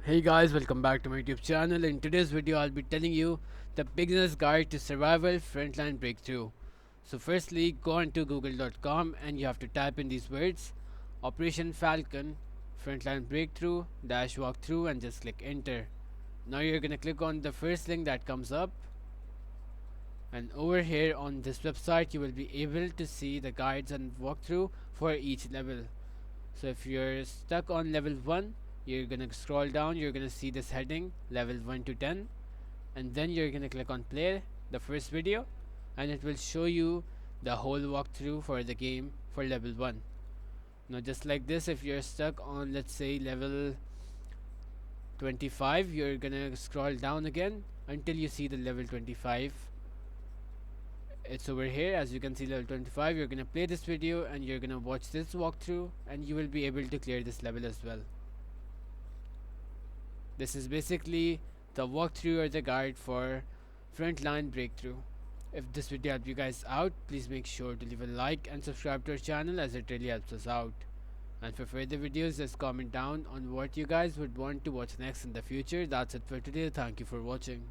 Hey guys, welcome back to my YouTube channel. In today's video, I'll be telling you the beginner's guide to Survival Frontline Breakthrough. So firstly, go on to google.com and you have to type in these words Operation Falcon Frontline Breakthrough dash walkthrough and just click enter. Now you're gonna click on the first link that comes up, and over here on this website you will be able to see the guides and walkthrough for each level. So if you're stuck on level 1, you're gonna scroll down, you're gonna see this heading level 1 to 10, and then you're gonna click on play the first video, and it will show you the whole walkthrough for the game for level 1. Now just like this, if you're stuck on, let's say, level 25, you're gonna scroll down again until you see the level 25. It's over here, as you can see, level 25. You're gonna play this video and you're gonna watch this walkthrough, and you will be able to clear this level as well. This is basically the walkthrough or the guide for Frontline Breakthrough. If this video helped you guys out, please make sure to leave a like and subscribe to our channel, as it really helps us out. And for further videos, just comment down on what you guys would want to watch next in the future. That's it for today. Thank you for watching.